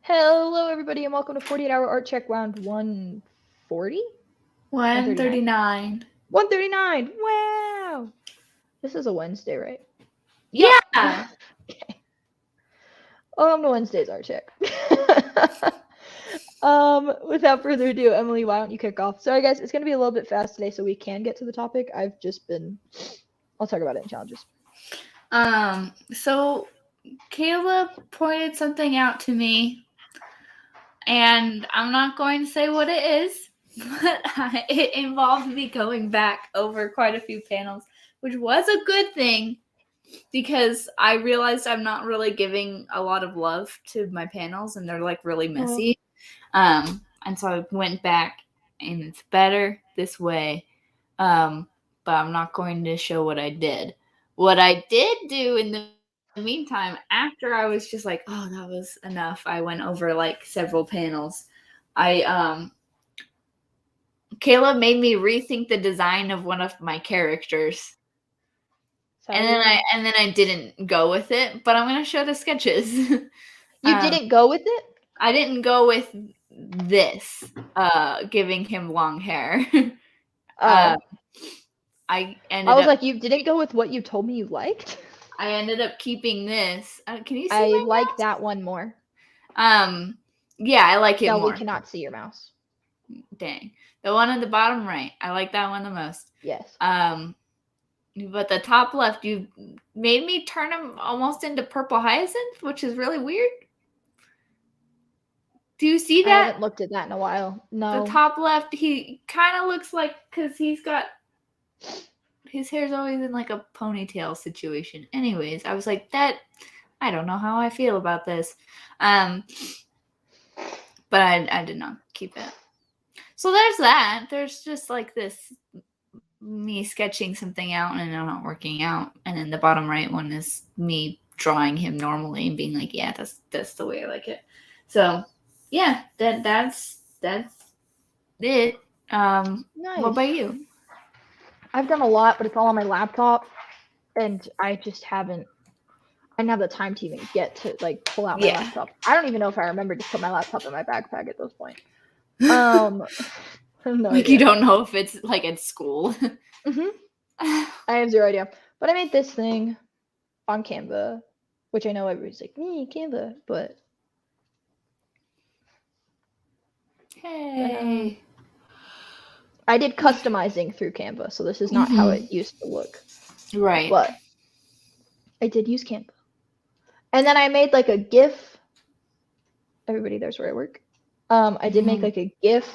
Hello, everybody, and welcome to 48-Hour Art Check round 140? 139. 139! Wow! This is a Wednesday, right? Yeah. Yep. Okay. Welcome to Wednesday's Art Check. Without further ado, Emily, why don't you kick off? Sorry, guys, it's going to be a little bit fast today so we can get to the topic. I'll talk about it in challenges. So Caleb pointed something out to me, and I'm not going to say what it is, but it involved me going back over quite a few panels, which was a good thing because I realized I'm not really giving a lot of love to my panels, and they're like really messy. And so I went back, and it's better this way. But I'm not going to show what I did. What I did do in the meantime, after I was just like, oh, that was enough, I went over like several panels. Caleb made me rethink the design of one of my characters. And then I didn't go with it, but I'm gonna show the sketches. You didn't go with it? I didn't go with this, giving him long hair. I was up, like, you didn't go with what you told me you liked? I ended up keeping this. Can you see I my like mouse? that one more. Yeah, I like it no, more. We cannot see your mouse. Dang. The one at the bottom right. I like that one the most. Yes. But the top left, you made me turn him almost into purple hyacinth, which is really weird. Do you see that? I haven't looked at that in a while. No. The top left, he kind of looks like, because he's got, his hair's always in like a ponytail situation. Anyways, I was like, I don't know how I feel about this. But I did not keep it. So there's that. There's just like this, me sketching something out and it not working out. And then the bottom right one is me drawing him normally and being like, yeah, that's the way I like it. So yeah, that's it. Nice. What about you? I've done a lot, but it's all on my laptop, and I just haven't. I didn't have the time to even get to like pull out my laptop. I don't even know if I remember to put my laptop in my backpack at this point. No like idea. You don't know if it's like at school. I have zero idea. But I made this thing on Canva, which I know everybody's like, Canva, but hey. I did customizing through Canva, so this is not how it used to look. Right. But I did use Canva. And then I made like a GIF. Everybody, there's where I work. I did make like a GIF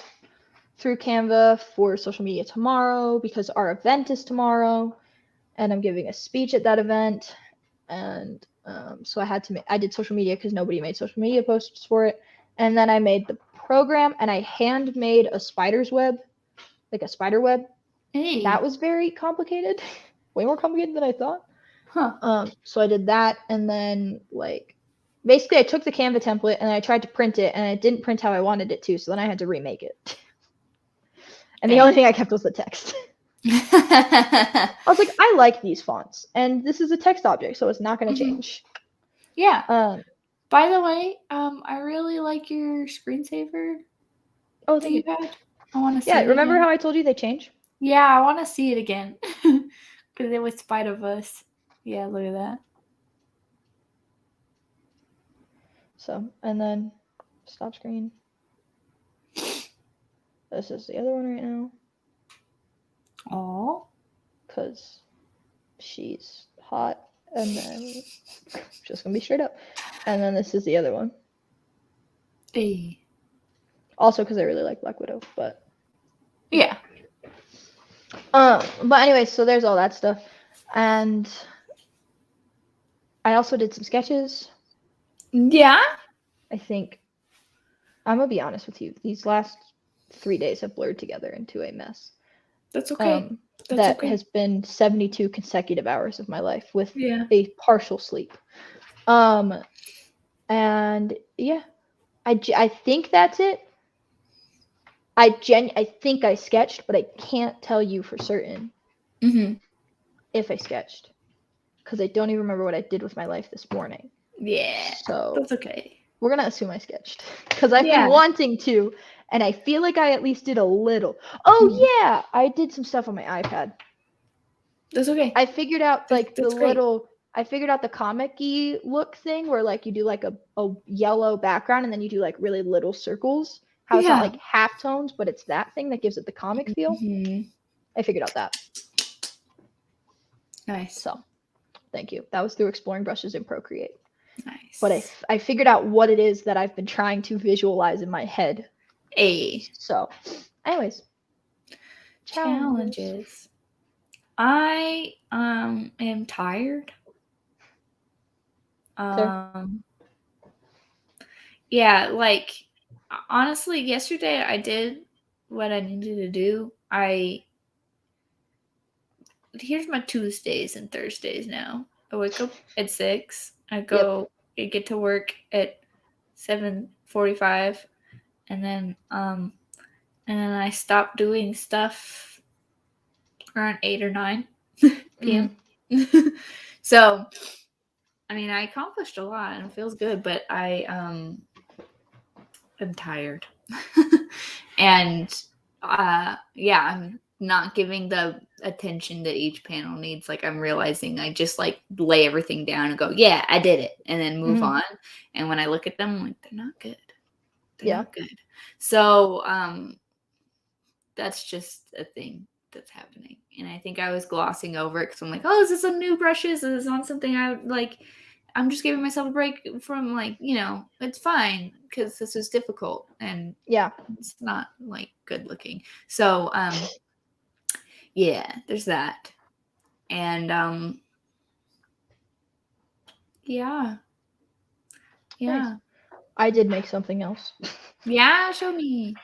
through Canva for social media tomorrow because our event is tomorrow, and I'm giving a speech at that event. And so I had to I did social media because nobody made social media posts for it. And then I made the program, and I hand made a spider's web, like a spider web. Hey. That was very complicated, way more complicated than I thought. Huh. So I did that, and then like basically I took the Canva template and I tried to print it, and it didn't print how I wanted it to, so then I had to remake it. And the only thing I kept was the text. I was like, I like these fonts, and this is a text object, so it's not going to change. Yeah. By the way, I really like your screensaver. Oh, thank you. I want to see. Yeah, remember how I told you they change? Yeah, I want to see it again because it was Spite of Us. Yeah, look at that. So, and then stop screen. This is the other one right now. Oh. Because she's hot, and then just gonna be straight up. And then this is the other one. Hey. Also because I really like Black Widow, but yeah. But anyway, so there's all that stuff, and I also did some sketches. Yeah. I think I'm gonna be honest with you. These last 3 days have blurred together into a mess. That's okay. That has been 72 consecutive hours of my life with a partial sleep. And yeah, I think that's it. I think I sketched, but I can't tell you for certain if I sketched, because I don't even remember what I did with my life this morning. Yeah. So that's okay. We're gonna assume I sketched because I've been wanting to, and I feel like I at least did a little. Oh yeah, I did some stuff on my iPad. That's okay. I figured out like That's the great. little. I figured out the comic-y look thing where like you do like a yellow background and then you do like really little circles. How it's not like half tones, but it's that thing that gives it the comic feel. Mm-hmm. I figured out that. Nice. So, thank you. That was through exploring brushes in Procreate. Nice. But I figured out what it is that I've been trying to visualize in my head. So, anyways, challenges. I am tired. Yeah, like honestly, yesterday I did what I needed to do. Here's my Tuesdays and Thursdays now. I wake up at 6. I go I get to work at 7:45, and then I stop doing stuff around 8 or 9 p.m. So, I mean, I accomplished a lot and it feels good, but I'm tired. And I'm not giving the attention that each panel needs. Like, I'm realizing I just like lay everything down and go, yeah, I did it, and then move on. And when I look at them, I'm like, they're not good. They're not good. So that's just a thing that's happening. And I think I was glossing over it because I'm like, oh, is this some new brushes? Is this not something I would like? I'm just giving myself a break from like, it's fine because this is difficult and it's not like good looking. So there's that. And yeah. Nice. I did make something else. Yeah, show me.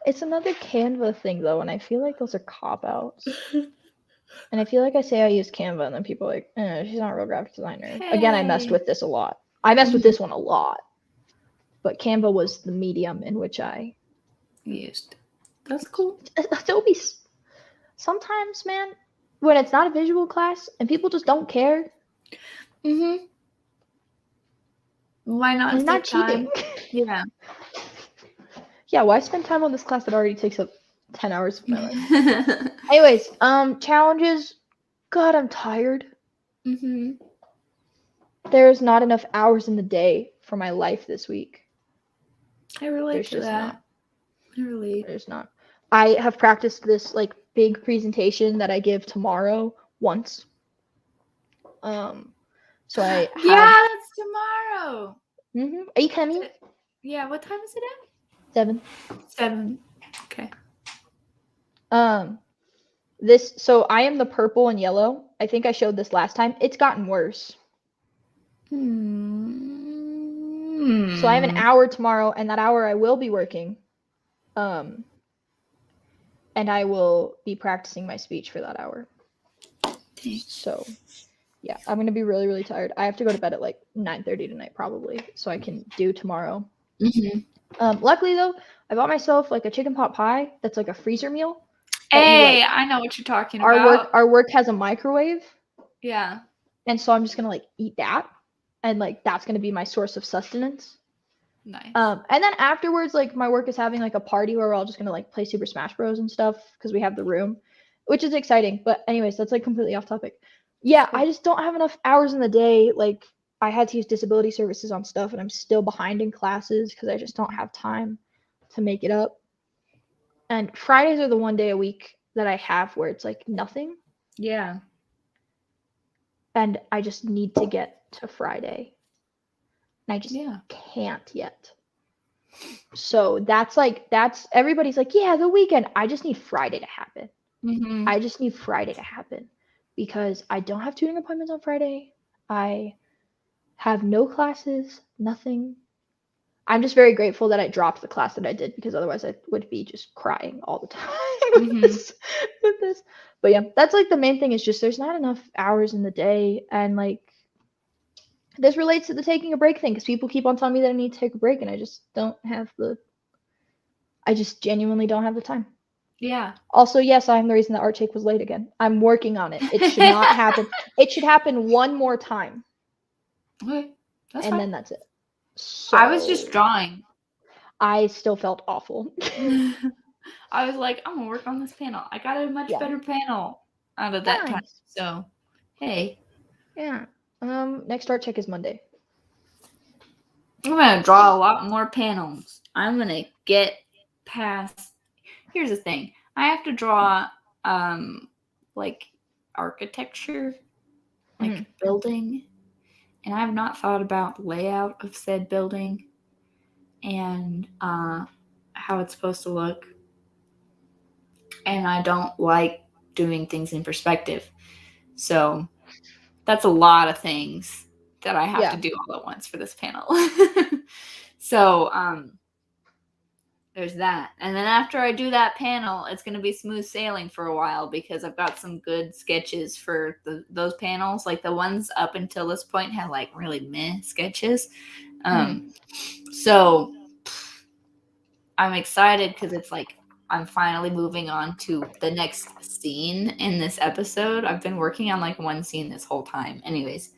It's another Canva thing though, and I feel like those are cop-outs. And I feel like I say I use Canva, and then people are like, she's not a real graphic designer. Hey. Again, I messed with this a lot. I messed with this one a lot. But Canva was the medium in which I used. That's cool. Adobe. Sometimes, man, when it's not a visual class and people just don't care. Why not? It's not cheating. Yeah. Yeah, why spend time on this class that already takes up 10 hours of my life? Anyways, challenges. God, I'm tired. There's not enough hours in the day for my life this week. I relate to that. There's not. I have practiced this like big presentation that I give tomorrow once. So I have... Yeah, that's tomorrow. Are you coming? Yeah, what time is it at? 7. Okay. So I am the purple and yellow. I think I showed this last time. It's gotten worse. So I have an hour tomorrow, and that hour I will be working. And I will be practicing my speech for that hour. So, yeah, I'm going to be really, really tired. I have to go to bed at like 9:30 tonight probably, so I can do tomorrow. Luckily, though, I bought myself like a chicken pot pie that's like a freezer meal. Hey, I know what you're talking about. Our work has a microwave. Yeah. And so I'm just going to like eat that. And like that's going to be my source of sustenance. Nice. And then afterwards, like my work is having like a party where we're all just going to like play Super Smash Bros. And stuff because we have the room, which is exciting. But anyways, that's like completely off topic. Yeah, I just don't have enough hours in the day. Like I had to use disability services on stuff and I'm still behind in classes because I just don't have time to make it up. And Fridays are the one day a week that I have where it's like nothing. Yeah. And I just need to get to Friday. And I just can't yet. So that's everybody's like, yeah, the weekend. I just need Friday to happen. I just need Friday to happen because I don't have tutoring appointments on Friday. I have no classes, nothing. I'm just very grateful that I dropped the class that I did because otherwise I would be just crying all the time with this. But yeah, that's like the main thing is just there's not enough hours in the day. And like this relates to the taking a break thing because people keep on telling me that I need to take a break and I just genuinely don't have the time. Yeah. Also, yes, I'm the reason that art take was late again. I'm working on it. It should not happen. It should happen one more time. Okay. That's fine. Then that's it. So I was just drawing. I still felt awful. I was like, I'm gonna work on this panel. I got a much Yeah. better panel out of that time. Nice. So, hey, Yeah. Next art check is Monday. I'm gonna draw a lot more panels. I'm gonna get past. Here's the thing: I have to draw, like architecture, like building, and I have not thought about layout of said building and how it's supposed to look. And I don't like doing things in perspective. So that's a lot of things that I have to do all at once for this panel. So there's that. And then after I do that panel, it's going to be smooth sailing for a while because I've got some good sketches for those panels. Like the ones up until this point had like really meh sketches. So I'm excited because it's like I'm finally moving on to the next scene in this episode. I've been working on like one scene this whole time. Anyways,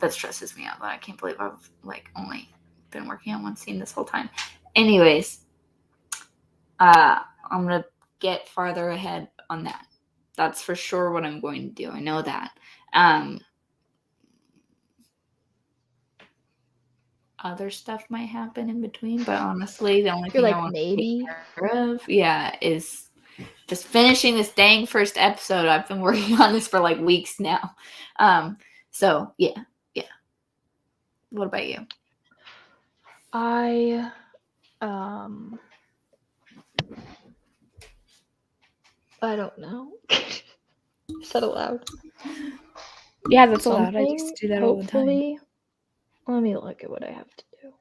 that stresses me out. But I can't believe I've like only been working on one scene this whole time. Anyways, I'm gonna get farther ahead on that. That's for sure what I'm going to do. I know that. Other stuff might happen in between, but honestly, the only thing I want to take care of, is just finishing this dang first episode. I've been working on this for like weeks now. So yeah. What about you? I don't know. Said aloud. Yeah, that's allowed. I used to do that all the time. Let me look at what I have to do.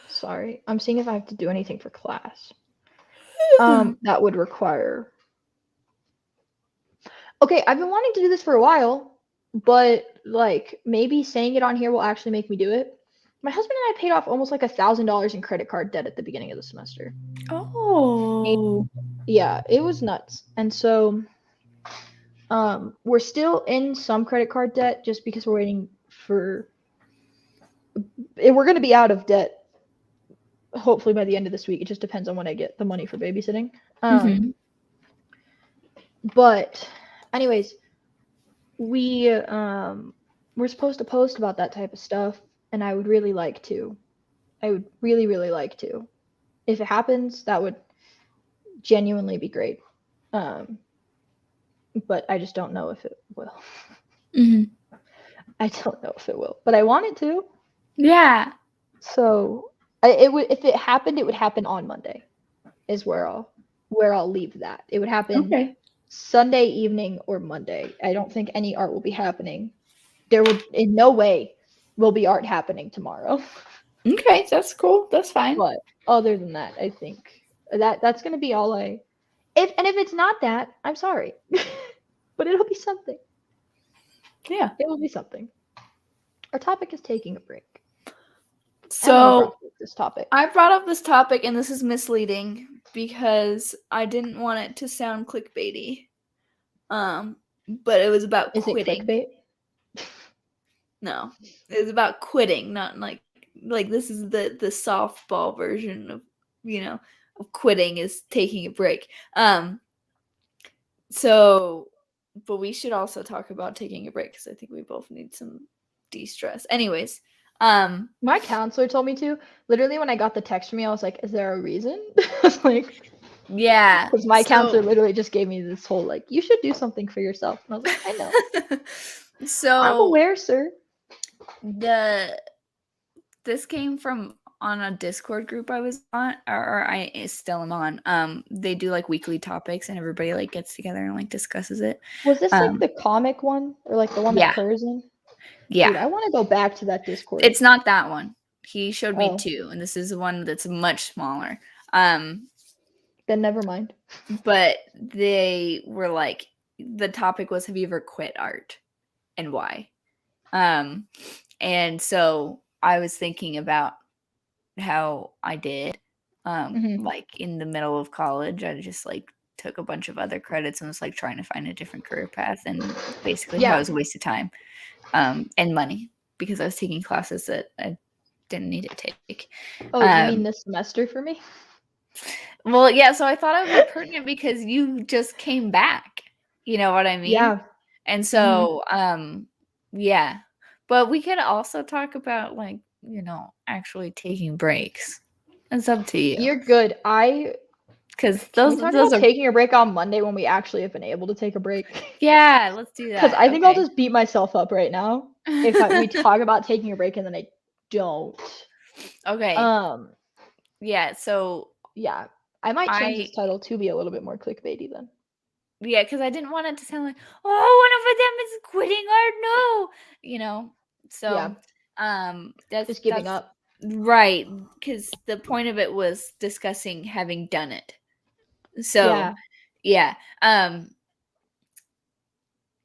Sorry, I'm seeing if I have to do anything for class. That would require. Okay, I've been wanting to do this for a while, but like maybe saying it on here will actually make me do it. My husband and I paid off almost like $1,000 in credit card debt at the beginning of the semester. Oh. Yeah, it was nuts. And so we're still in some credit card debt just because we're waiting for we're going to be out of debt hopefully by the end of this week. It just depends on when I get the money for babysitting. But anyways, we're supposed to post about that type of stuff, and I would really like to. I would really, really like to. If it happens, that would genuinely be great. But I just don't know if it will. I don't know if it will, but I want it to. Yeah. So it would, if it happened, it would happen on Monday. Is where I'll leave that. It would happen Sunday evening or Monday. I don't think any art will be happening. There will in no way will be art happening tomorrow. Okay, that's cool. That's fine. But other than that, I think that's gonna be all I. If it's not that, I'm sorry, but it'll be something. Yeah, it will be something. Our topic is taking a break. So I brought up this topic, and this is misleading because I didn't want it to sound clickbaity. But it was about quitting. Is it clickbait? No, it was about quitting, not like this is the softball version of of quitting is taking a break. So, but we should also talk about taking a break because I think we both need some de-stress. Anyways. My counselor told me to. Literally, when I got the text from me, I was like, "Is there a reason?" I was like, "Yeah," because my counselor literally just gave me this whole like, "You should do something for yourself," and I was like, "I know." So I'm aware, sir. This came from on a Discord group I was on, or I still am on. They do like weekly topics, and everybody like gets together and like discusses it. Was this like the comic one, or like the one that Kerr's in? Yeah. Dude, I want to go back to that Discord. It's not that one. He showed me two, and this is the one that's much smaller. Then never mind. But they were like, the topic was, have you ever quit art, and why? And so I was thinking about how I did, like in the middle of college, I just like took a bunch of other credits and was like trying to find a different career path, and basically Yeah. how it was a waste of time and money because I was taking classes that I didn't need to take. Oh, you mean this semester for me? Well, yeah, so I thought it would be pertinent because you just came back. You know what I mean? Yeah. And so, yeah. But we could also talk about, like, actually taking breaks. It's up to you. You're good. Because Can we talk those about are. taking a break on Monday when we actually have been able to take a break? Yeah, let's do Because that. I think I'll Okay. just beat myself up right now if we talk about taking a break and then I don't. Okay. Yeah, so Yeah. I might change this title to be a little bit more clickbaity then. yeah, because I didn't want it to sound like, oh, one of them is quitting or no. So that's Just giving up. right, because the point of it was discussing having done it. So yeah.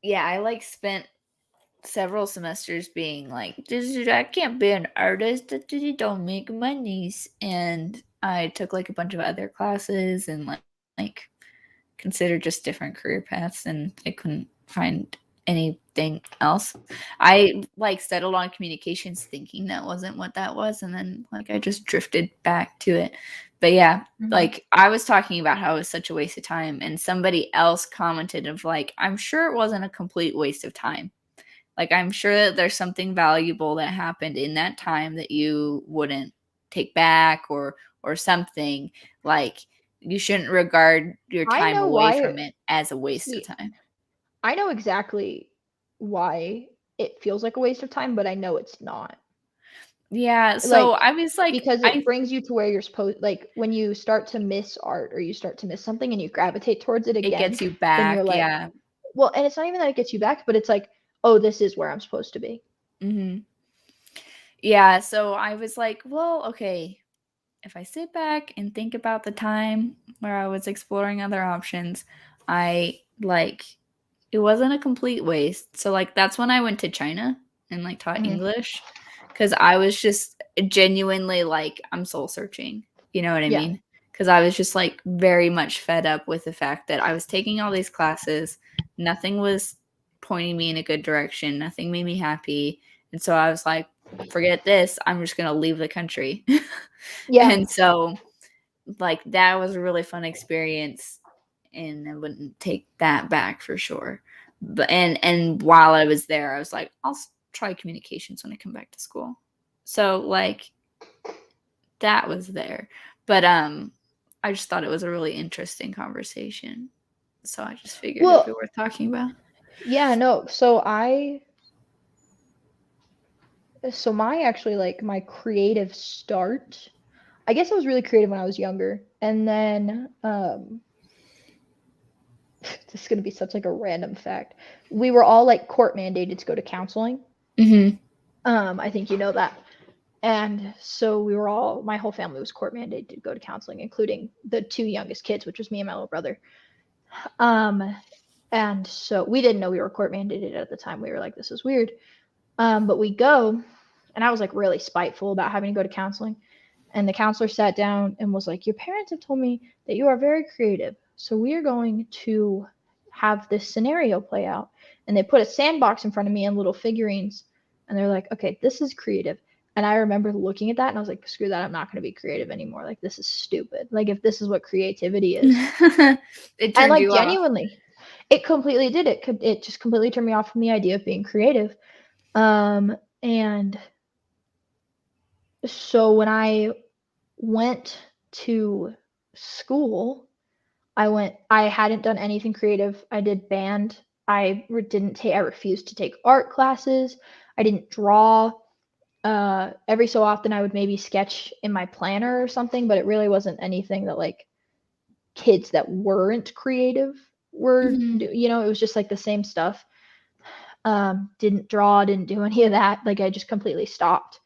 Yeah, I like spent several semesters being like, I can't be an artist, don't make monies. And I took like a bunch of other classes and like considered just different career paths, and I couldn't find anything else. I like settled on communications thinking that wasn't what that was, and then like I just drifted back to it. But yeah, like I was talking about how it was such a waste of time, and somebody else commented of like, I'm sure it wasn't a complete waste of time. Like I'm sure that there's something valuable that happened in that time that you wouldn't take back or something. Like you shouldn't regard your I time know away why. from it as a waste of time. I know exactly why it feels like a waste of time, but I know it's not. Yeah, so Like, I was like, because it brings you to where you're supposed, like when you start to miss art or you start to miss something and you gravitate towards it it again, gets you then you're back. like, Yeah. well, and it's not even that it gets you back, but it's like, oh, this is where I'm supposed to be. Yeah, so I was like, well, okay, if I sit back and think about the time where I was exploring other options, I like it wasn't a complete waste. So like that's when I went to China and like taught English, because I was just genuinely like, I'm soul searching. You know what I mean? Because I was just like very much fed up with the fact that I was taking all these classes, nothing was pointing me in a good direction, nothing made me happy, and so I was like, forget this, I'm just gonna leave the country. And so like that was a really fun experience, and I wouldn't take that back for sure. But and while I was there, I was like, I'll try communications when I come back to school. So like that was there. But I just thought it was a really interesting conversation. So I just figured it'd be worth talking about. Yeah, no. So my actually like my creative start, I guess I was really creative when I was younger. And then this is gonna be such like a random fact. We were all like court mandated to go to counseling. I think you know that. And so we were all, my whole family was court mandated to go to counseling, including the two youngest kids, which was me and my little brother. And so we didn't know we were court mandated at the time. We were like, this is weird. But we go, and I was like really spiteful about having to go to counseling. And the counselor sat down and was like, your parents have told me that you are very creative. So we are going to have this scenario play out. And they put a sandbox in front of me and little figurines. And they're like, okay, this is creative. And I remember looking at that and I was like, screw that, I'm not going to be creative anymore. Like, this is stupid. Like, if this is what creativity is. It turned and like, you genuinely, off. It completely did. It just completely turned me off from the idea of being creative. And so when I went to school, I hadn't done anything creative. I did band. I refused to take art classes. I didn't draw. Every so often I would maybe sketch in my planner or something, but it really wasn't anything that like kids that weren't creative were, it was just like the same stuff. Didn't draw, didn't do any of that. Like I just completely stopped.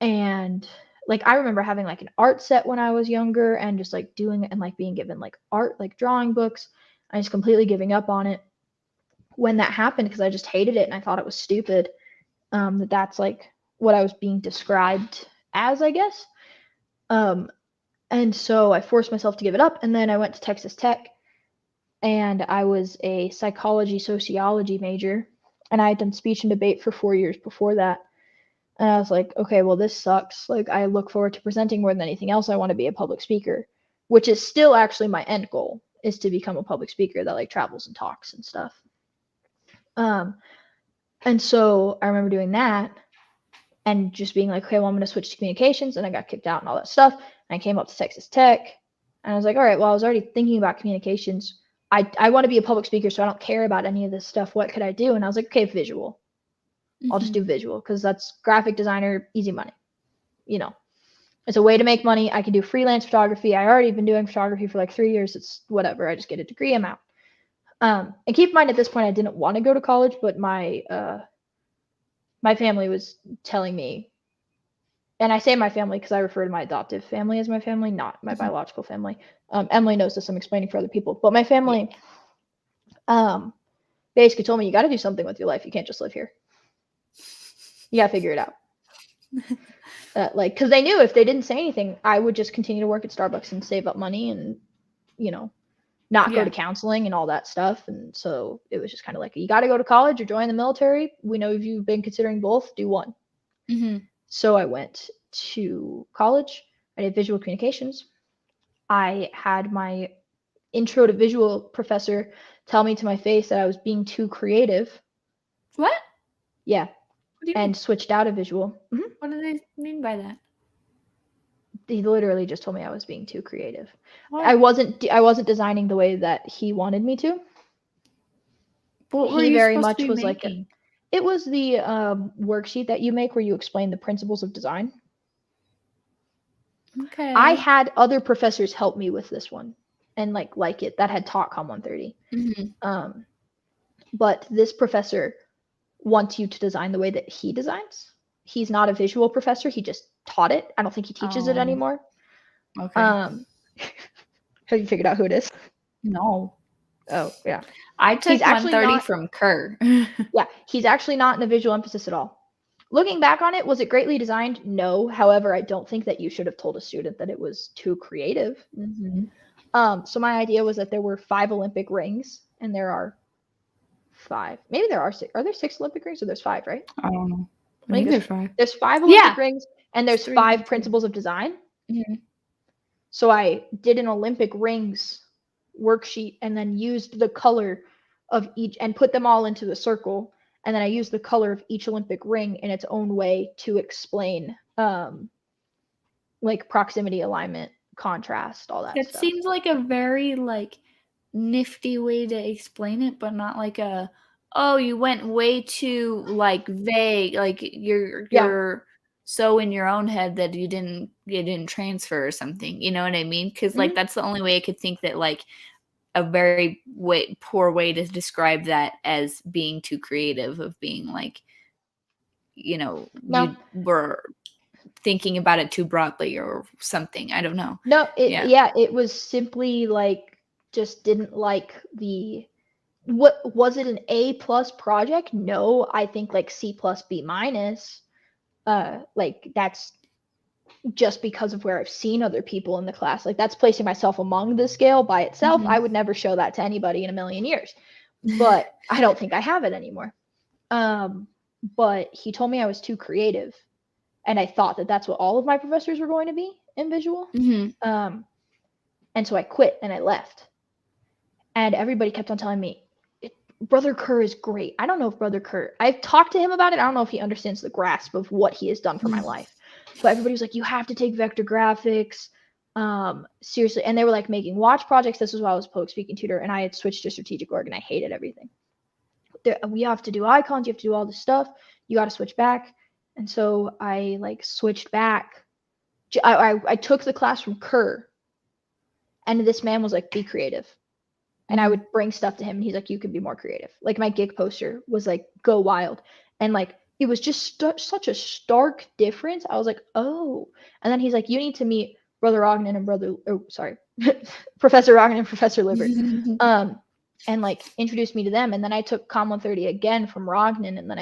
And like I remember having like an art set when I was younger and just like doing it and like being given like art, like drawing books. I just completely giving up on it when that happened because I just hated it and I thought it was stupid. That's like what I was being described as, I guess. And so I forced myself to give it up, and then I went to Texas Tech, and I was a psychology sociology major, and I had done speech and debate for 4 years before that. And I was like, okay, well, this sucks. Like, I look forward to presenting more than anything else. I want to be a public speaker, which is still actually my end goal, is to become a public speaker that like travels and talks and stuff. And so I remember doing that and just being like, okay, well, I'm going to switch to communications. And I got kicked out and all that stuff. And I came up to Texas Tech, and I was like, all right, well, I was already thinking about communications. I want to be a public speaker, so I don't care about any of this stuff. What could I do? And I was like, okay, visual. I'll just do visual because that's graphic designer, easy money. You know, it's a way to make money. I can do freelance photography. I already been doing photography for like 3 years. It's whatever. I just get a degree. I'm out. And keep in mind, at this point, I didn't want to go to college, but my family was telling me, and I say my family because I refer to my adoptive family as my family, not my biological family. Emily knows this. I'm explaining for other people, but my family basically told me, you got to do something with your life. You can't just live here. You got to figure it out. Like, because they knew if they didn't say anything, I would just continue to work at Starbucks and save up money and, you know, not go to counseling and all that stuff. And so it was just kind of like, you got to go to college or join the military. We know if you've been considering both, do one. So I went to college. I did visual communications. I had my intro to visual professor tell me to my face that I was being too creative. What? Yeah. What do you and mean? switched out of visual. What do they mean by that? He literally just told me I was being too creative. What? I wasn't designing the way that he wanted me to. What were He you very supposed much to be was making? like it was the worksheet that you make where you explain the principles of design. Okay. I had other professors help me with this one and like it that had taught Com 130. But this professor wants you to design the way that he designs. He's not a visual professor. He just taught it. I don't think he teaches it anymore. Okay. Have you figured out who it is? No. Oh, yeah. I took He's actually 130 not, from Kerr. yeah, he's actually not in a visual emphasis at all. Looking back on it, was it greatly designed? No. However, I don't think that you should have told a student that it was too creative. So my idea was that there were 5 Olympic rings, and there are 5. Maybe there are 6. Are there 6 Olympic rings, or there's 5, right? I don't know. I think there's 5. There's 5 Olympic rings, and there's 5 3. principles of design. So I did an Olympic rings worksheet and then used the color of each and put them all into the circle. And then I used the color of each Olympic ring in its own way to explain like proximity, alignment, contrast, all that It stuff. seems like a very like nifty way to explain it, but not like a you went way too like vague, like you're so in your own head that you didn't transfer or something. You know what I mean? Because like that's the only way I could think that like a very poor way to describe that as being too creative, of being like, you were thinking about it too broadly or something. I don't know. No, it was simply like just didn't like what was it, an A+ project? No, I think like C+, B-. Like that's just because of where I've seen other people in the class. Like that's placing myself among the scale by itself. I would never show that to anybody in a million years. But I don't think I have it anymore. But he told me I was too creative. And I thought that that's what all of my professors were going to be in visual. And so I quit and I left. And everybody kept on telling me, Brother Kerr is great. I don't know if Brother Kerr, I've talked to him about it. I don't know if he understands the grasp of what he has done for my life. But everybody was like, you have to take vector graphics. Seriously. And they were like making watch projects. This was while I was public speaking tutor, and I had switched to strategic org and I hated everything. We have to do icons. You have to do all this stuff. You got to switch back. And so I like switched back. I took the class from Kerr, and this man was like, be creative. And I would bring stuff to him, and he's like, you could be more creative. Like my gig poster was like, go wild. And like, it was just such a stark difference. I was like, oh. And then he's like, you need to meet Brother Rognan and Professor Rognan and Professor Libert. And like introduced me to them. And then I took Com 130 again from Rognan. And then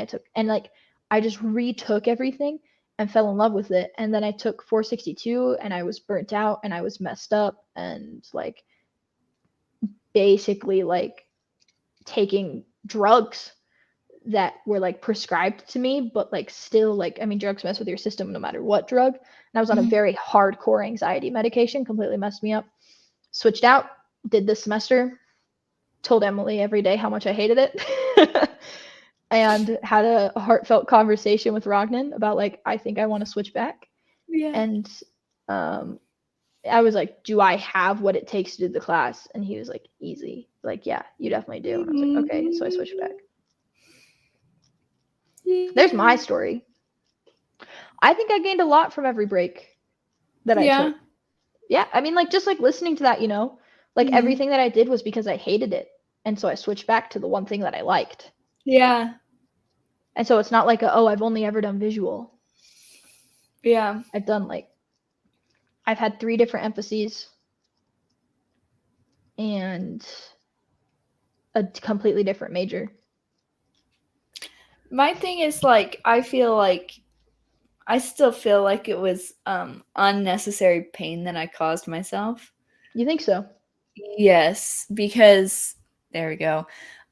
I just retook everything and fell in love with it. And then I took 462 and I was burnt out and I was messed up. And like, basically like taking drugs that were like prescribed to me, but like still like, I mean, drugs mess with your system no matter what drug. And I was on a very hardcore anxiety medication, completely messed me up. Switched out, did this semester, told Emily every day how much I hated it. And had a heartfelt conversation with Ragnan about like, I think I want to switch back. Yeah. And I was like, do I have what it takes to do the class? And he was like, easy. Like, yeah, you definitely do. And I was like, okay. So I switched back. There's my story. I think I gained a lot from every break that I took. Yeah. I mean, like, just like listening to that, you know, like everything that I did was because I hated it. And so I switched back to the one thing that I liked. Yeah. And so it's not like, I've only ever done visual. Yeah. I've had 3 different emphases and a completely different major. My thing is like I still feel like it was unnecessary pain that I caused myself. You think so? Yes, because there we go.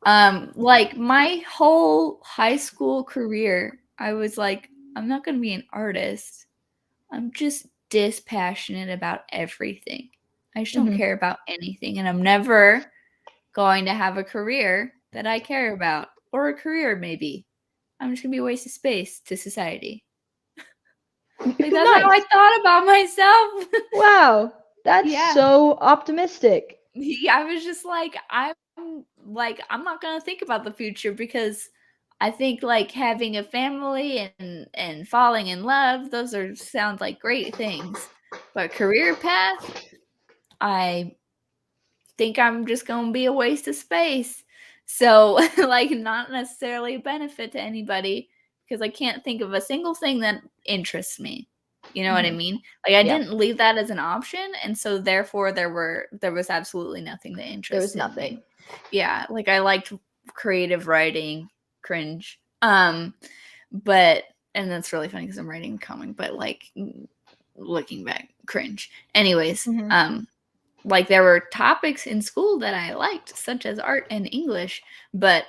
Like my whole high school career, I was like, I'm not gonna be an artist. I'm just dispassionate about everything. I just don't care about anything, and I'm never going to have a career that I care about, or a career maybe. I'm just gonna be a waste of space to society. Like that's how I thought about myself. Wow, that's so optimistic. Yeah, I was just like, I'm not gonna think about the future because I think like having a family and falling in love, those sound like great things. But career path, I think I'm just gonna be a waste of space. So like not necessarily a benefit to anybody because I can't think of a single thing that interests me. You know what I mean? Like I didn't leave that as an option, and so therefore there was absolutely nothing that interested There was nothing. me. Yeah, like I liked creative writing, cringe. But and that's really funny because I'm writing a comic, but like looking back, cringe. Anyways, like there were topics in school that I liked, such as art and English, but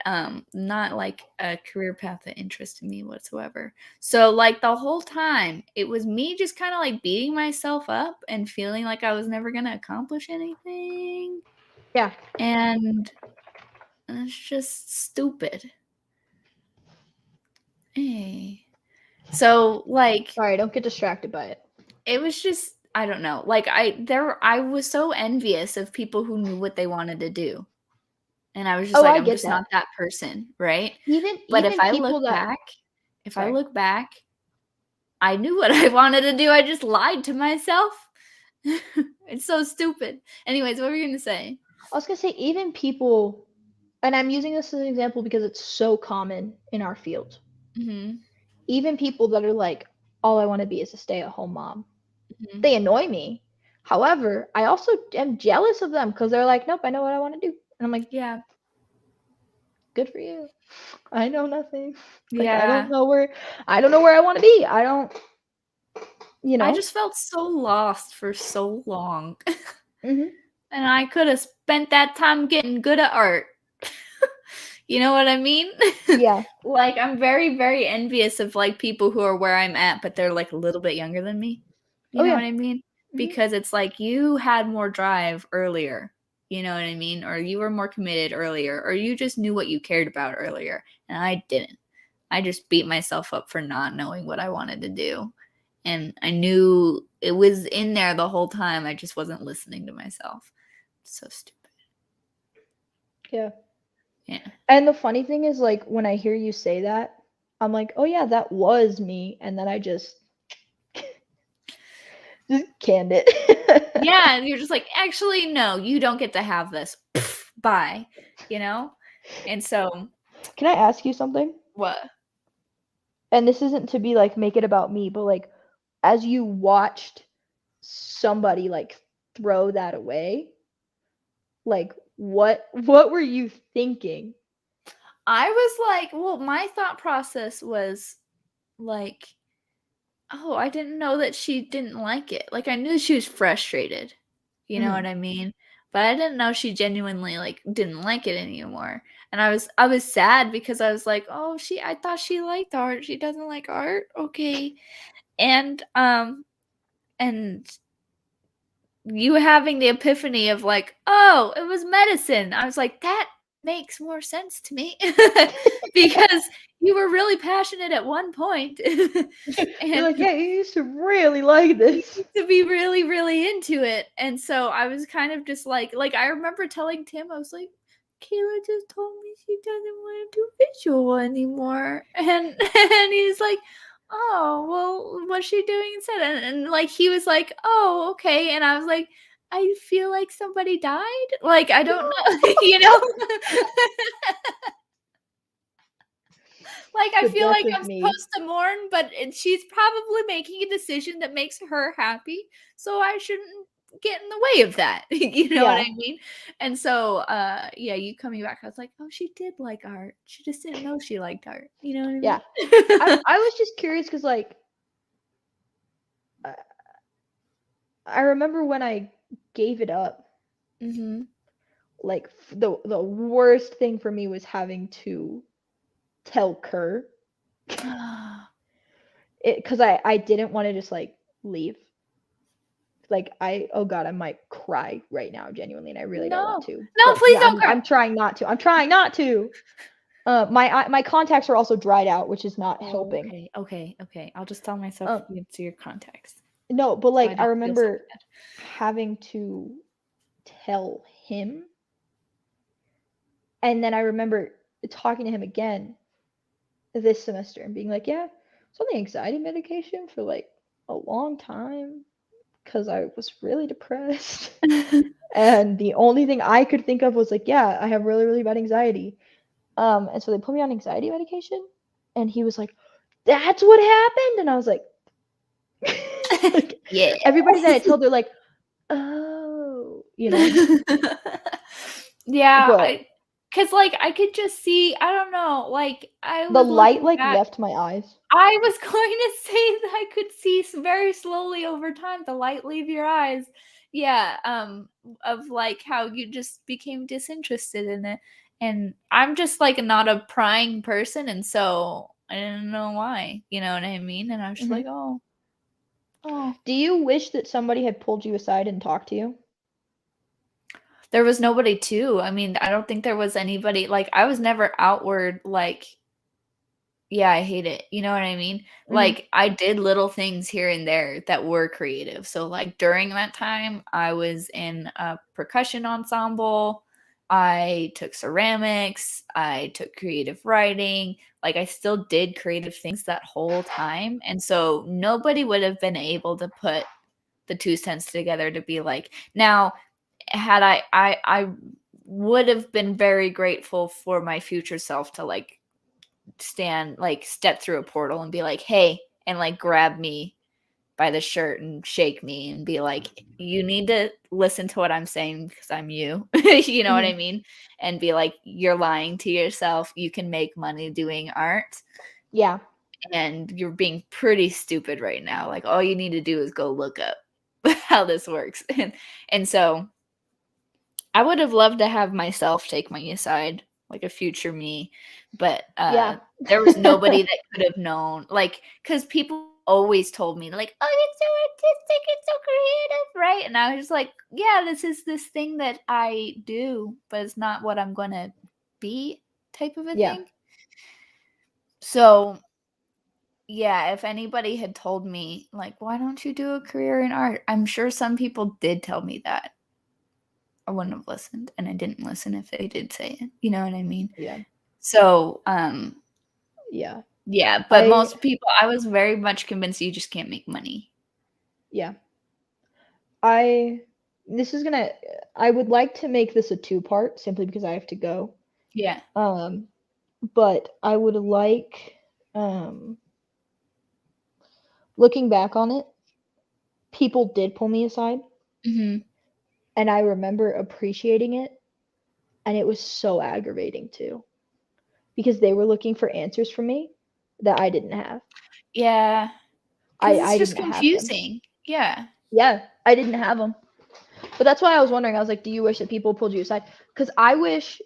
not like a career path that interested me whatsoever. So like the whole time, it was me just kind of like beating myself up and feeling like I was never gonna accomplish anything. Yeah. And it's just stupid. Hey. So like Sorry, don't get distracted by it. It was just I don't know. Like I was so envious of people who knew what they wanted to do. And I was just like, I I'm get just that. not that person, right? But Even if I people look that back, I knew what I wanted to do. I just lied to myself. It's so stupid. Anyways, what were you gonna say? I was gonna say even people, and I'm using this as an example because it's so common in our field. Even people that are like, all I want to be is a stay-at-home mom. They annoy me. However, I also am jealous of them because they're like, nope, I know what I want to do. And I'm like, Yeah. Good for you. I know nothing. Like Yeah. I don't know where I want to be. I don't, I just felt so lost for so long. Mhm. And I could have spent that time getting good at art. You know what I mean? Yeah. Like I'm very, very envious of like people who are where I'm at, but they're like a little bit younger than me. You know what I mean? Because it's like you had more drive earlier. You know what I mean? Or you were more committed earlier, or you just knew what you cared about earlier. And I didn't. I just beat myself up for not knowing what I wanted to do. And I knew it was in there the whole time. I just wasn't listening to myself. So stupid. Yeah. Yeah. And the funny thing is, like, when I hear you say that, I'm like, oh yeah, that was me. And then I just canned it. Yeah, and you're just like, actually, no, you don't get to have this. Bye. You know? And so Can I ask you something? what? And this isn't to be like make it about me, but like as you watched somebody like throw that away, like what were you thinking? I was like, well, my thought process was like, oh, I didn't know that she didn't like it. Like I knew she was frustrated. You know what I mean? but I didn't know she genuinely like didn't like it anymore. And I was sad because I was like, "Oh, I thought she liked art. She doesn't like art. Okay." And you having the epiphany of like, "Oh, it was medicine." I was like, "That makes more sense to me." Because you were really passionate at one point. You're And like, yeah, you used to really like you this. used to be really, really into it. And so I was kind of just like I remember telling Tim, I was like, Kayla just told me she doesn't want to do visual anymore. And and he's like, oh, well, what's she doing instead? And like he was like, oh, okay. And I was like, I feel like somebody died. Like I don't know, you know? Like, I The feel death like of I'm me. supposed to mourn, but she's probably making a decision that makes her happy, so I shouldn't get in the way of that. You know what Yeah, I mean? And so, yeah, you coming back, I was like, "Oh, she did like art. She just didn't know she liked art." You know what I yeah. mean? I was just curious because like I, I remember when I gave it up, Mhm. like the worst thing for me was having to tell Kerr it because I didn't want to just like leave. Like oh god, I might cry right now genuinely, and I really don't want No. to. No, But please yeah, don't cry. I'm trying not to. I'm trying not to. My contacts are also dried out, which is not Oh, helping. okay, okay, okay. I'll just tell myself Um, you to your contacts, no, but so I like I don't feel so remember bad. having to tell him, and then I remember talking to him again this semester and being like, yeah, it's on the anxiety medication for like a long time because I was really depressed. And the only thing I could think of was like, yeah, I have really, really bad anxiety. And so they put me on anxiety medication, and he was like, "That's what happened," and I was like, like Yeah. everybody that I told, they're like, "Oh," you know. Yeah, But cause like, I could just see I don't know, like, I the was light looking like back left my eyes. I was going to say that I could see very slowly over time the light leave your eyes. Yeah, of, like, how you just became disinterested in it, and I'm just, like, not a prying person, and so I didn't know why, you know what I mean? And I was just Hmm. like, "Oh, oh." Do you wish that somebody had pulled you aside and talked to you? There was nobody to. I mean, I don't think there was anybody like, I was never outward, like, "Yeah, I hate it." You know what I mean? Hmm. Like, I did little things here and there that were creative. So, like, during that time, I was in a percussion ensemble, I took ceramics, I took creative writing, like, I still did creative things that whole time, and so nobody would have been able to put the 2 cents together to be like now had I would have been very grateful for my future self to like step through a portal and be like, "Hey," and like grab me by the shirt and shake me and be like, "You need to listen to what I'm saying because I'm you." You know what Hmm. I mean? And be like, "You're lying to yourself. You can make money doing art Yeah. and you're being pretty stupid right now. Like all you need to do is go look up how this works." And so I would have loved to have myself take my aside, like a future me, but, Yeah. there was nobody that could have known, like, because people always told me, like, "Oh, it's so artistic, it's so creative," right? And I was just like, "Yeah, this is this thing that I do, but it's not what I'm gonna be," type of a Yeah. thing. So, yeah, if anybody had told me, like, "Why don't you do a career in art?" I'm sure some people did tell me that. I wouldn't have listened, and I didn't listen if they did say it, you know what I mean? Yeah. So, Yeah. yeah, but I most people I was very much convinced you just can't make money. yeah. I this is gonna I would like to make this a two-part simply because I have to go. Yeah. Um, but I would like looking back on it, people did pull me aside, Mhm. and I remember appreciating it, and it was so aggravating too because they were looking for answers from me that I didn't have. Yeah, 'cause I it's I just didn't have them. confusing. Yeah. Yeah, I didn't have them. But that's why I was wondering. I was like, do you wish that people pulled you aside? Because I wish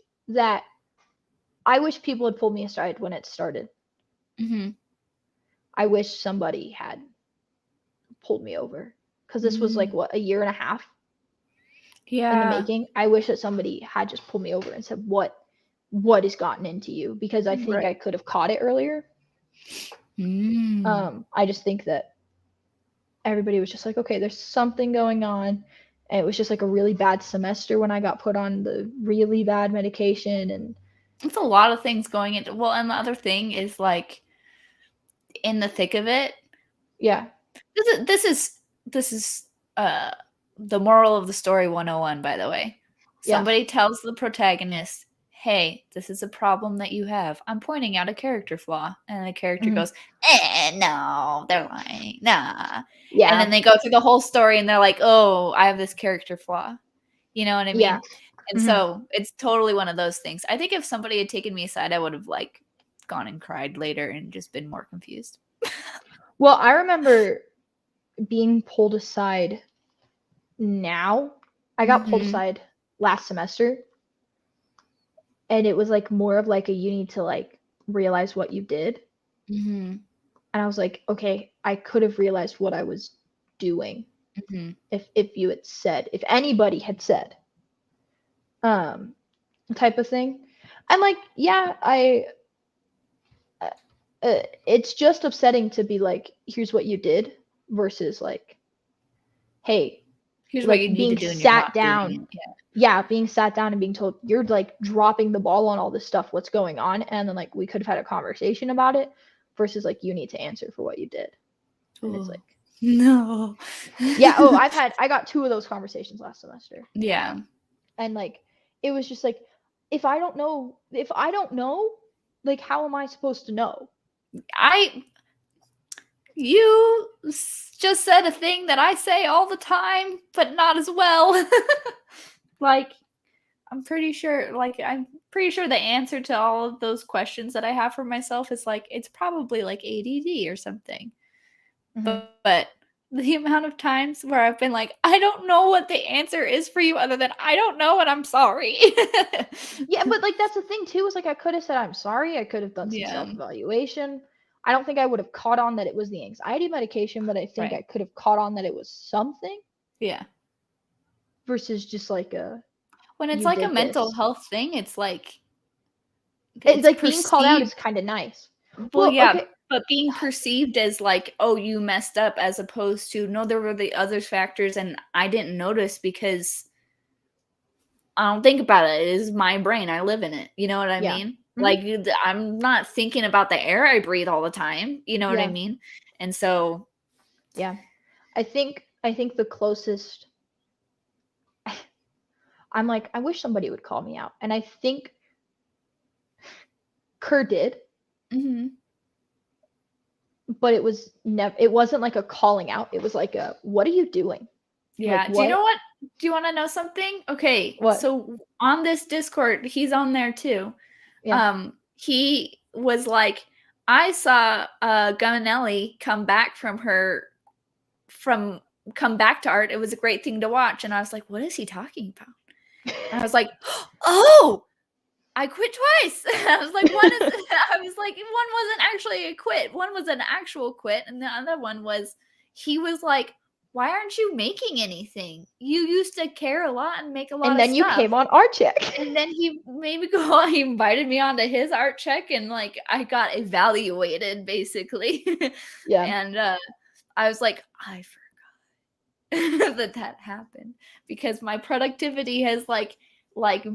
people had pulled me aside when it started. Mm-hmm. I wish somebody had pulled me over, because this was like what, a year and a half in the making. I wish that somebody had just pulled me over and said, what has gotten into you? Because I think I could have caught it earlier. I just think that everybody was just like, okay, there's something going on. And it was just like a really bad semester when I got put on the really bad medication. And it's a lot of things going into, well, and the other thing is like in the thick of it. Yeah. This is the moral of the story 101, by the way. Somebody tells the protagonist, hey, this is a problem that you have. I'm pointing out a character flaw. And the character goes, no, they're lying. Nah. Yeah. And then they go through the whole story and they're like, oh, I have this character flaw. You know what I mean? Yeah. And so it's totally one of those things. I think if somebody had taken me aside, I would have like gone and cried later and just been more confused. Well, I remember being pulled aside now. I got pulled aside last semester. And it was like more of like you need to like realize what you did. And I was like, okay, I could have realized what I was doing if you had said, if anybody had said, type of thing. And like, yeah, it's just upsetting to be like, here's what you did, versus like, hey, here's like what you need being to do and sat you're not down. doing it. Yeah, being sat down and being told you're like dropping the ball on all this stuff, what's going on? And then like we could have had a conversation about it, versus like you need to answer for what you did. And it's like, no. Yeah, I got 2 of those conversations last semester. Yeah. And like it was just like, if I don't know, like how am I supposed to know? You just said a thing that I say all the time, but not as well. Like, I'm pretty sure the answer to all of those questions that I have for myself is like, it's probably like ADD or something. But the amount of times where I've been like, I don't know what the answer is for you other than I don't know and I'm sorry. Yeah, but like that's the thing too, is like I could have said I'm sorry, I could have done some self-evaluation. I don't think I would have caught on that it was the anxiety medication, but I think I could have caught on that it was something. Yeah. Versus just like when it's like a mental health thing, it's like like being called out is kind of nice. Well, yeah, okay. But being perceived as like, oh, you messed up, as opposed to, no, there were the other factors and I didn't notice because I don't think about it. It is my brain. I live in it. You know what I mean? Like, I'm not thinking about the air I breathe all the time. You know what I mean? And so, yeah, I think the closest, I'm like, I wish somebody would call me out. And I think Kerr did. But it wasn't like a calling out. It was like a, what are you doing? Yeah. Like, do you know what? Do you want to know something? Okay. What? So on this Discord, he's on there too. Yeah. He was like, I saw Gunelli come back come back to art. It was a great thing to watch. And I was like, what is he talking about? And I was like, oh, I quit twice. I was like, one wasn't actually a quit. One was an actual quit. And the other one was, he was like, why aren't you making anything? You used to care a lot and make a lot of stuff. And then you came on art check. And then he made me go on. He invited me onto his art check. And like, I got evaluated basically. Yeah. And I was like, I forgot that happened, because my productivity has like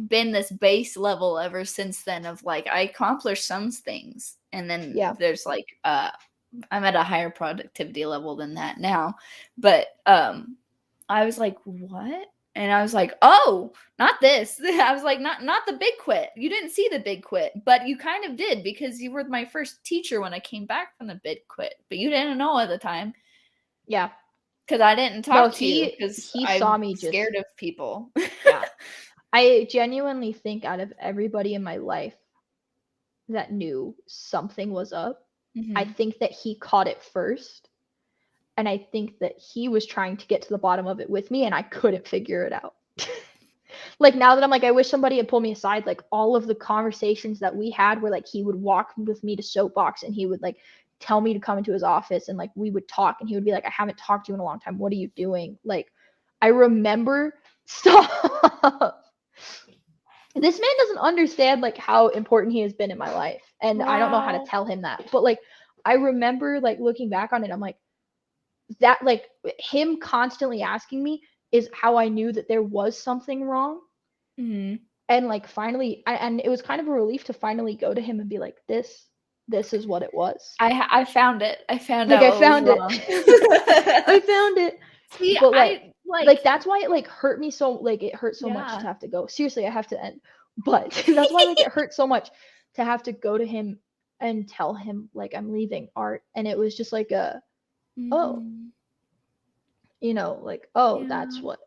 been this base level ever since then, of like, I accomplished some things, and then there's like I'm at a higher productivity level than that now. But I was like, what? And I was like, oh, not this. I was like, not the big quit. You didn't see the big quit, but you kind of did, because you were my first teacher when I came back from the big quit, but you didn't know at the time. Yeah. Because I didn't talk to you, because he saw me scared of people. Yeah. I genuinely think out of everybody in my life that knew something was up, I think that he caught it first. And I think that he was trying to get to the bottom of it with me, and I couldn't figure it out. Like, now that I'm like, I wish somebody had pulled me aside. Like, all of the conversations that we had were like, he would walk with me to soapbox, and he would like tell me to come into his office, and like we would talk, and he would be like, I haven't talked to you in a long time. What are you doing? Like, I remember stop. This man doesn't understand like how important he has been in my life, and I don't know how to Wow. tell him that. But like, I remember like looking back on it, I'm like, that like him constantly asking me is how I knew that there was something wrong. Mhm. And like finally, and it was kind of a relief to finally go to him and be like, this is what it was. I found it. I found Like, out I what was found it. wrong. I found it. See, But I like that's why it like hurt me so, like it hurt so much yeah. to have to go. Seriously, I have to end. But that's why like it hurt so much to have to go to him and tell him like I'm leaving art. And it was just like oh, Mhm. like, oh, that's Yeah. what,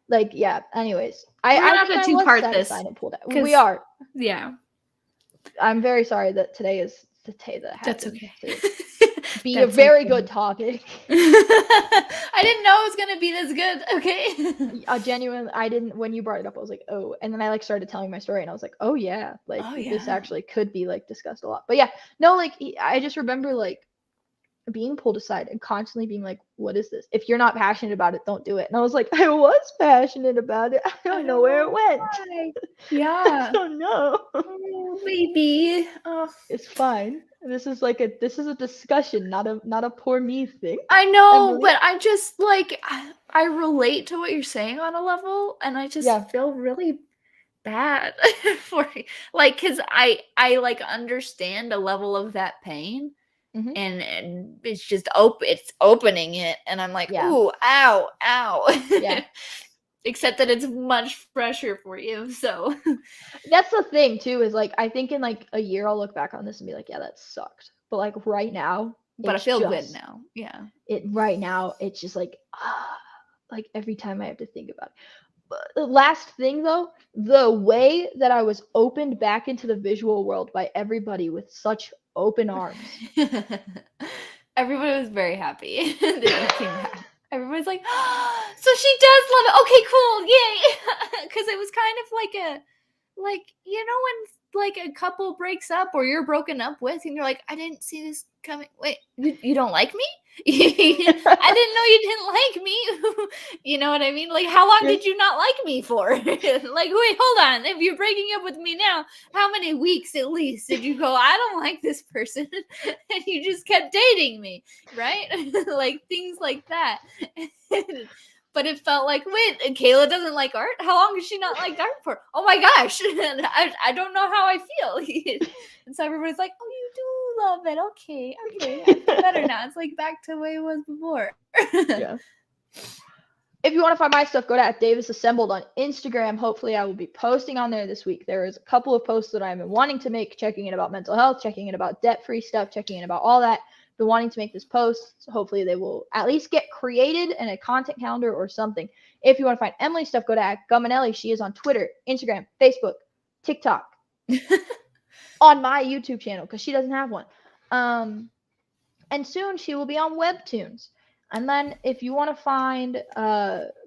like, yeah. Anyways, We're gonna I have think to I was two-part this satisfied and pulled out. 'cause We are. yeah, I'm very sorry that today is the day that that's happens okay. to be a That's very okay. good topic. I didn't know it was gonna be this good. Okay. Genuine, I didn't, when you brought it up, I was like, oh, and then I like started telling my story, and I was like, oh yeah, like Oh this yeah. actually could be like discussed a lot. But yeah, no, like I just remember like being pulled aside and constantly being like, what is this? If you're not passionate about it, don't do it. And I was like, I was passionate about it. I I don't know don't where know it went. why. I Yeah. don't know. Oh, baby. Oh. It's fine. This is a discussion, not a poor me thing. I know, Emily. but I just like I relate to what you're saying on a level, and I just Yeah. feel really bad for you. Like, cause I like understand a level of that pain, Hmm. and it's just it's opening it, and I'm like, Yeah. ooh, ow, ow. Yeah. Except that it's much fresher for you, so That's the thing too, is like I think in like a year I'll look back on this and be like, yeah, that sucked. But like right now, but I it's feel good just now. Yeah. right now it's just like every time I have to think about it. But the last thing though, the way that I was opened back into the visual world by everybody with such open arms. Everybody was very happy that you came back. Everybody's like, oh, so she does love it. Okay, cool, yay! Because it was kind of like when like a couple breaks up or you're broken up with, and you're like, I didn't see this coming. Wait, you don't like me? I didn't know you didn't like me. You know what I mean? Like, how long Yeah. did you not like me for? Like, wait, hold on. If you're breaking up with me now, how many weeks at least did you go, I don't like this person, and you just kept dating me, right? Like things like that. But it felt like, wait, Kayla doesn't like art? How long has she not liked art for? Oh my gosh. And I don't know how I feel. And so everybody's like, oh, you do love it. Okay, I feel better now. It's like back to the way it was before. Yeah. If you want to find my stuff, go to @DavisAssembled on Instagram. Hopefully, I will be posting on there this week. There is a couple of posts that I've been wanting to make, checking in about mental health, checking in about debt-free stuff, checking in about all that. Been wanting to make this post, so hopefully they will at least get created in a content calendar or something. If you want to find Emily's stuff, go to @Gumanelli. She is on Twitter, Instagram, Facebook, TikTok, on my YouTube channel because she doesn't have one. And soon she will be on Webtoons. And then if you want to find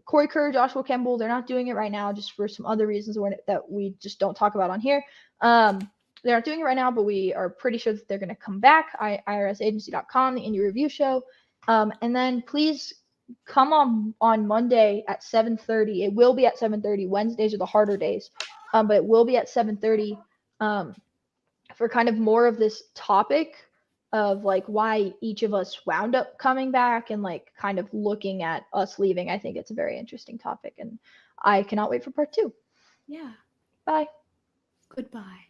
Corey Kerr, Joshua Kemble, they're not doing it right now just for some other reasons that we just don't talk about on here. They're not doing it right now, but we are pretty sure that they're going to come back. IRSagency.com, the indie review show. And then please come on Monday at 7:30. It will be at 7:30. Wednesdays are the harder days, but it will be at 7:30 for kind of more of this topic of like why each of us wound up coming back and like kind of looking at us leaving. I think it's a very interesting topic, and I cannot wait for part 2. Yeah. Bye. Goodbye.